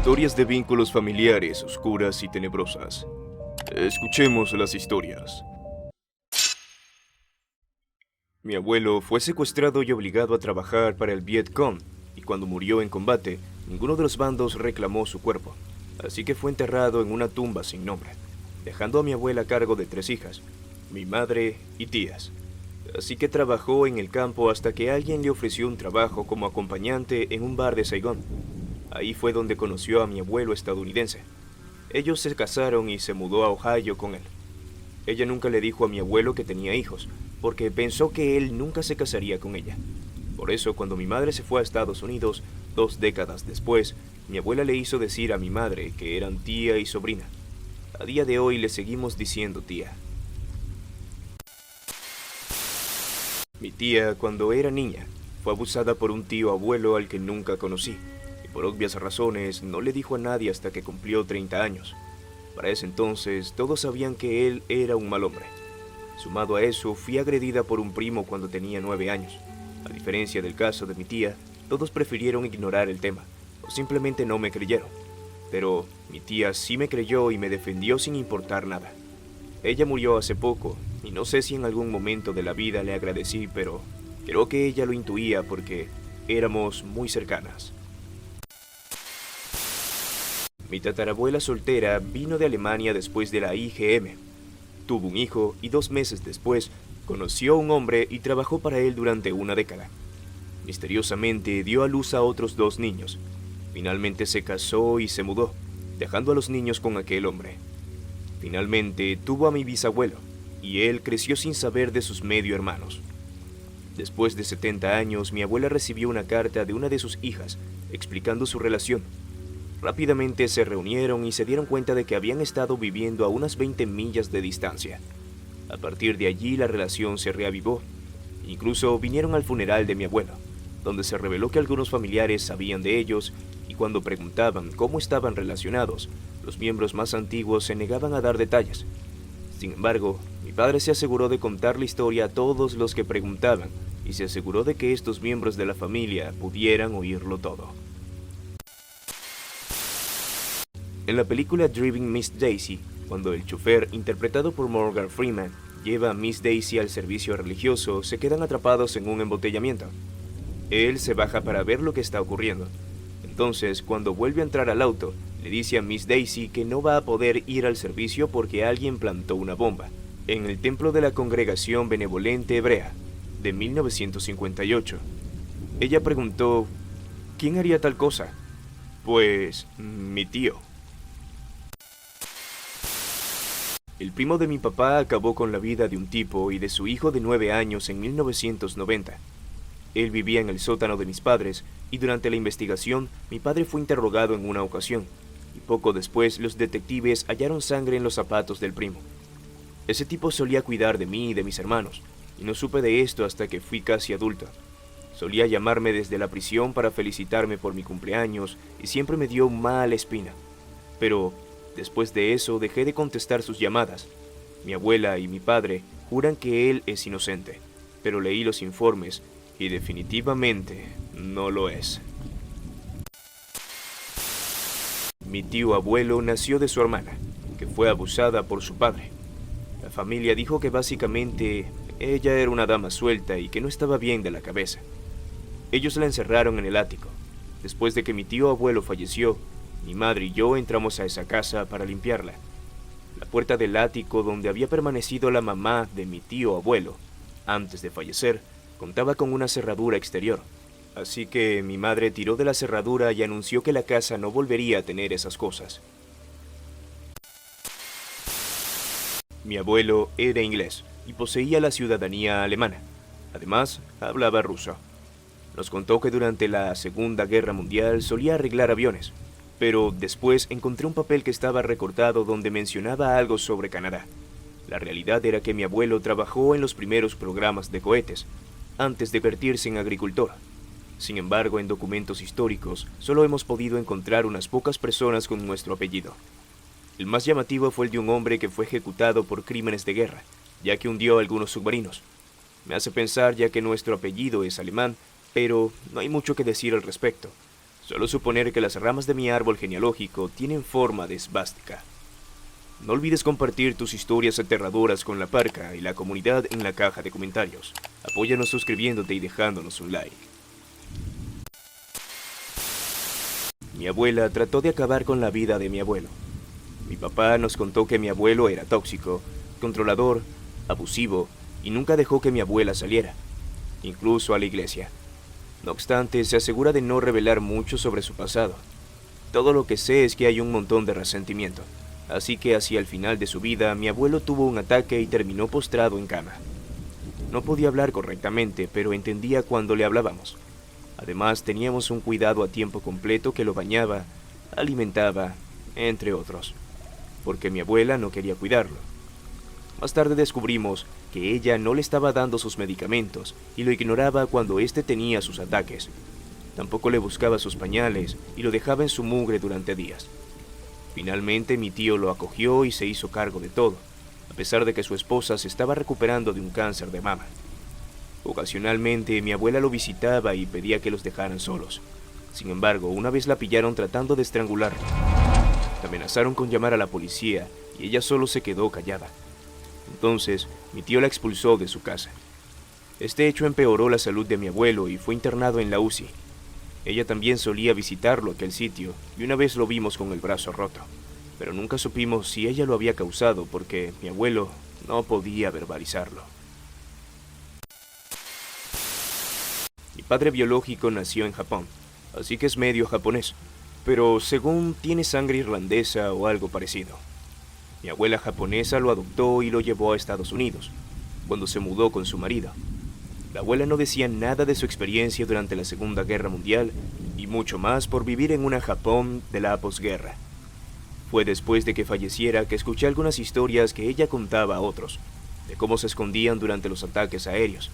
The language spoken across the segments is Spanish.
Historias de vínculos familiares oscuras y tenebrosas. Escuchemos las historias. Mi abuelo fue secuestrado y obligado a trabajar para el Vietcong, y cuando murió en combate, ninguno de los bandos reclamó su cuerpo, así que fue enterrado en una tumba sin nombre, dejando a mi abuela a cargo de 3 hijas, mi madre y tías. Así que trabajó en el campo hasta que alguien le ofreció un trabajo como acompañante en un bar de Saigón. Ahí fue donde conoció a mi abuelo estadounidense. Ellos se casaron y se mudó a Ohio con él. Ella nunca le dijo a mi abuelo que tenía hijos, porque pensó que él nunca se casaría con ella. Por eso, cuando mi madre se fue a Estados Unidos, 2 décadas después, mi abuela le hizo decir a mi madre que eran tía y sobrina. A día de hoy le seguimos diciendo tía. Mi tía, cuando era niña, fue abusada por un tío abuelo al que nunca conocí, y por obvias razones no le dijo a nadie hasta que cumplió 30 años. Para ese entonces, todos sabían que él era un mal hombre. Sumado a eso, fui agredida por un primo cuando tenía 9 años. A diferencia del caso de mi tía, todos prefirieron ignorar el tema, o simplemente no me creyeron. Pero mi tía sí me creyó y me defendió sin importar nada. Ella murió hace poco, y no sé si en algún momento de la vida le agradecí, pero creo que ella lo intuía porque éramos muy cercanas. Mi tatarabuela soltera vino de Alemania después de la IGM. Tuvo un hijo y 2 meses después conoció a un hombre y trabajó para él durante una década. Misteriosamente dio a luz a otros 2 niños. Finalmente se casó y se mudó, dejando a los niños con aquel hombre. Finalmente tuvo a mi bisabuelo, y él creció sin saber de sus medio hermanos. Después de 70 años, mi abuela recibió una carta de una de sus hijas explicando su relación. Rápidamente se reunieron y se dieron cuenta de que habían estado viviendo a unas 20 millas de distancia. A partir de allí la relación se reavivó. Incluso vinieron al funeral de mi abuelo, donde se reveló que algunos familiares sabían de ellos, y cuando preguntaban cómo estaban relacionados, los miembros más antiguos se negaban a dar detalles. Sin embargo, mi padre se aseguró de contar la historia a todos los que preguntaban, y se aseguró de que estos miembros de la familia pudieran oírlo todo. En la película Driving Miss Daisy, cuando el chofer, interpretado por Morgan Freeman, lleva a Miss Daisy al servicio religioso, se quedan atrapados en un embotellamiento. Él se baja para ver lo que está ocurriendo. Entonces, cuando vuelve a entrar al auto, le dice a Miss Daisy que no va a poder ir al servicio porque alguien plantó una bomba en el templo de la Congregación Benevolente Hebrea, de 1958. Ella preguntó, ¿quién haría tal cosa? Pues, mi tío. El primo de mi papá acabó con la vida de un tipo y de su hijo de 9 años en 1990. Él vivía en el sótano de mis padres y durante la investigación mi padre fue interrogado en una ocasión y poco después los detectives hallaron sangre en los zapatos del primo. Ese tipo solía cuidar de mí y de mis hermanos y no supe de esto hasta que fui casi adulto. Solía llamarme desde la prisión para felicitarme por mi cumpleaños y siempre me dio mala espina. Pero después de eso dejé de contestar sus llamadas. Mi abuela y mi padre juran que él es inocente, pero leí los informes y definitivamente no lo es. Mi tío abuelo nació de su hermana, que fue abusada por su padre. La familia dijo que básicamente ella era una dama suelta y que no estaba bien de la cabeza. Ellos la encerraron en el ático. Después de que mi tío abuelo falleció, mi madre y yo entramos a esa casa para limpiarla. La puerta del ático donde había permanecido la mamá de mi tío abuelo, antes de fallecer, contaba con una cerradura exterior. Así que mi madre tiró de la cerradura y anunció que la casa no volvería a tener esas cosas. Mi abuelo era inglés y poseía la ciudadanía alemana. Además, hablaba ruso. Nos contó que durante la Segunda Guerra Mundial solía arreglar aviones, pero después encontré un papel que estaba recortado donde mencionaba algo sobre Canadá. La realidad era que mi abuelo trabajó en los primeros programas de cohetes, antes de convertirse en agricultor. Sin embargo, en documentos históricos, solo hemos podido encontrar unas pocas personas con nuestro apellido. El más llamativo fue el de un hombre que fue ejecutado por crímenes de guerra, ya que hundió algunos submarinos. Me hace pensar ya que nuestro apellido es alemán, pero no hay mucho que decir al respecto. Solo suponer que las ramas de mi árbol genealógico tienen forma de esvástica. No olvides compartir tus historias aterradoras con la parca y la comunidad en la caja de comentarios. Apóyanos suscribiéndote y dejándonos un like. Mi abuela trató de acabar con la vida de mi abuelo. Mi papá nos contó que mi abuelo era tóxico, controlador, abusivo y nunca dejó que mi abuela saliera, incluso a la iglesia. No obstante, se asegura de no revelar mucho sobre su pasado. Todo lo que sé es que hay un montón de resentimiento, así que hacia el final de su vida mi abuelo tuvo un ataque y terminó postrado en cama. No podía hablar correctamente, pero entendía cuando le hablábamos. Además, teníamos un cuidado a tiempo completo que lo bañaba, alimentaba, entre otros, porque mi abuela no quería cuidarlo. Más tarde descubrimos que ella no le estaba dando sus medicamentos y lo ignoraba cuando éste tenía sus ataques. Tampoco le buscaba sus pañales y lo dejaba en su mugre durante días. Finalmente mi tío lo acogió y se hizo cargo de todo, a pesar de que su esposa se estaba recuperando de un cáncer de mama. Ocasionalmente mi abuela lo visitaba y pedía que los dejaran solos. Sin embargo, una vez la pillaron tratando de estrangularlo. La amenazaron con llamar a la policía y ella solo se quedó callada. Entonces, mi tío la expulsó de su casa. Este hecho empeoró la salud de mi abuelo y fue internado en la UCI. Ella también solía visitarlo a aquel sitio y una vez lo vimos con el brazo roto, pero nunca supimos si ella lo había causado porque mi abuelo no podía verbalizarlo. Mi padre biológico nació en Japón, así que es medio japonés, pero según tiene sangre irlandesa o algo parecido. Mi abuela japonesa lo adoptó y lo llevó a Estados Unidos, cuando se mudó con su marido. La abuela no decía nada de su experiencia durante la Segunda Guerra Mundial y mucho más por vivir en una Japón de la posguerra. Fue después de que falleciera que escuché algunas historias que ella contaba a otros, de cómo se escondían durante los ataques aéreos,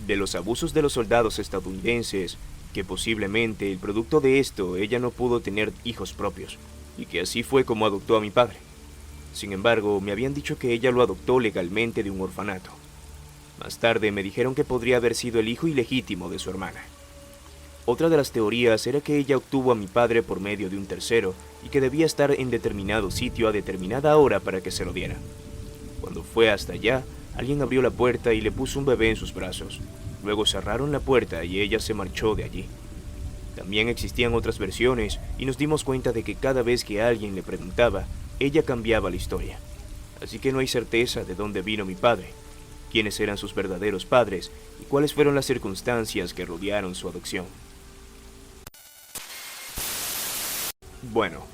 de los abusos de los soldados estadounidenses, que posiblemente el producto de esto ella no pudo tener hijos propios, y que así fue como adoptó a mi padre. Sin embargo, me habían dicho que ella lo adoptó legalmente de un orfanato. Más tarde me dijeron que podría haber sido el hijo ilegítimo de su hermana. Otra de las teorías era que ella obtuvo a mi padre por medio de un tercero y que debía estar en determinado sitio a determinada hora para que se lo diera. Cuando fue hasta allá, alguien abrió la puerta y le puso un bebé en sus brazos. Luego cerraron la puerta y ella se marchó de allí. También existían otras versiones y nos dimos cuenta de que cada vez que alguien le preguntaba, ella cambiaba la historia. Así que no hay certeza de dónde vino mi padre, quiénes eran sus verdaderos padres y cuáles fueron las circunstancias que rodearon su adopción. Bueno,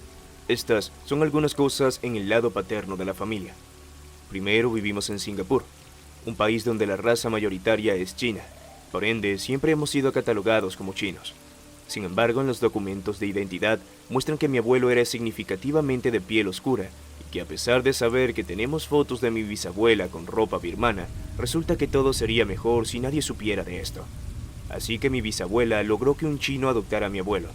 estas son algunas cosas en el lado paterno de la familia. Primero, vivimos en Singapur, un país donde la raza mayoritaria es china. Por ende, siempre hemos sido catalogados como chinos. Sin embargo, en los documentos de identidad muestran que mi abuelo era significativamente de piel oscura y que a pesar de saber que tenemos fotos de mi bisabuela con ropa birmana, resulta que todo sería mejor si nadie supiera de esto. Así que mi bisabuela logró que un chino adoptara a mi abuelo,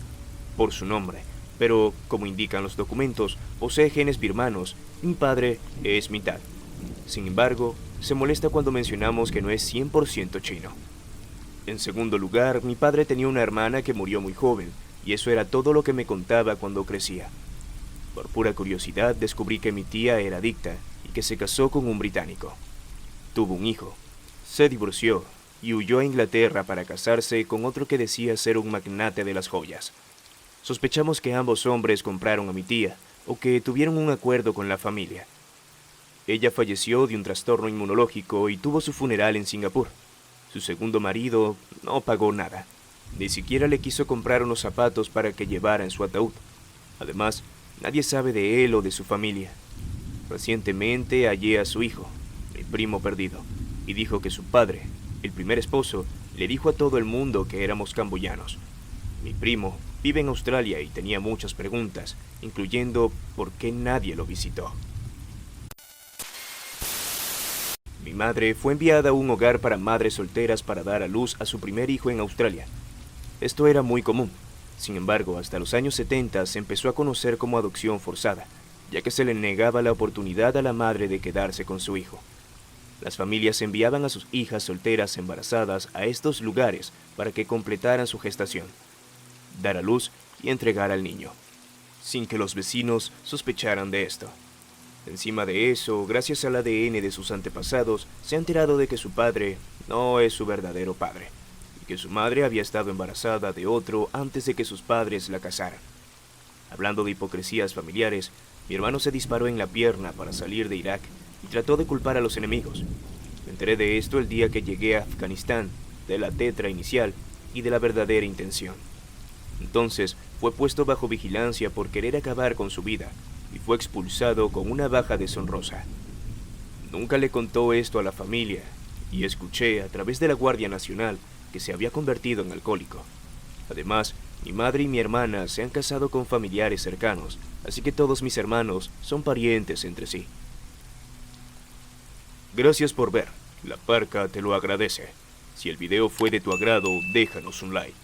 por su nombre, pero, como indican los documentos, posee genes birmanos y mi padre es mitad. Sin embargo, se molesta cuando mencionamos que no es 100% chino. En segundo lugar, mi padre tenía una hermana que murió muy joven, y eso era todo lo que me contaba cuando crecía. Por pura curiosidad, descubrí que mi tía era adicta y que se casó con un británico. Tuvo un hijo, se divorció y huyó a Inglaterra para casarse con otro que decía ser un magnate de las joyas. Sospechamos que ambos hombres compraron a mi tía o que tuvieron un acuerdo con la familia. Ella falleció de un trastorno inmunológico y tuvo su funeral en Singapur. Su segundo marido no pagó nada. Ni siquiera le quiso comprar unos zapatos para que llevara en su ataúd. Además, nadie sabe de él o de su familia. Recientemente hallé a su hijo, mi primo perdido, y dijo que su padre, el primer esposo, le dijo a todo el mundo que éramos camboyanos. Mi primo vive en Australia y tenía muchas preguntas, incluyendo por qué nadie lo visitó. Mi madre fue enviada a un hogar para madres solteras para dar a luz a su primer hijo en Australia. Esto era muy común. Sin embargo, hasta los años 70 se empezó a conocer como adopción forzada, ya que se le negaba la oportunidad a la madre de quedarse con su hijo. Las familias enviaban a sus hijas solteras embarazadas a estos lugares para que completaran su gestación. Dar a luz y entregar al niño, sin que los vecinos sospecharan de esto. Encima de eso, gracias al ADN de sus antepasados, se ha enterado de que su padre no es su verdadero padre, y que su madre había estado embarazada de otro antes de que sus padres la casaran. Hablando de hipocresías familiares, mi hermano se disparó en la pierna para salir de Irak y trató de culpar a los enemigos. Me enteré de esto el día que llegué a Afganistán, de la tetra inicial y de la verdadera intención. Entonces fue puesto bajo vigilancia por querer acabar con su vida y fue expulsado con una baja deshonrosa. Nunca le contó esto a la familia y escuché a través de la Guardia Nacional que se había convertido en alcohólico. Además, mi madre y mi hermana se han casado con familiares cercanos, así que todos mis hermanos son parientes entre sí. Gracias por ver. La Parca te lo agradece. Si el video fue de tu agrado, déjanos un like.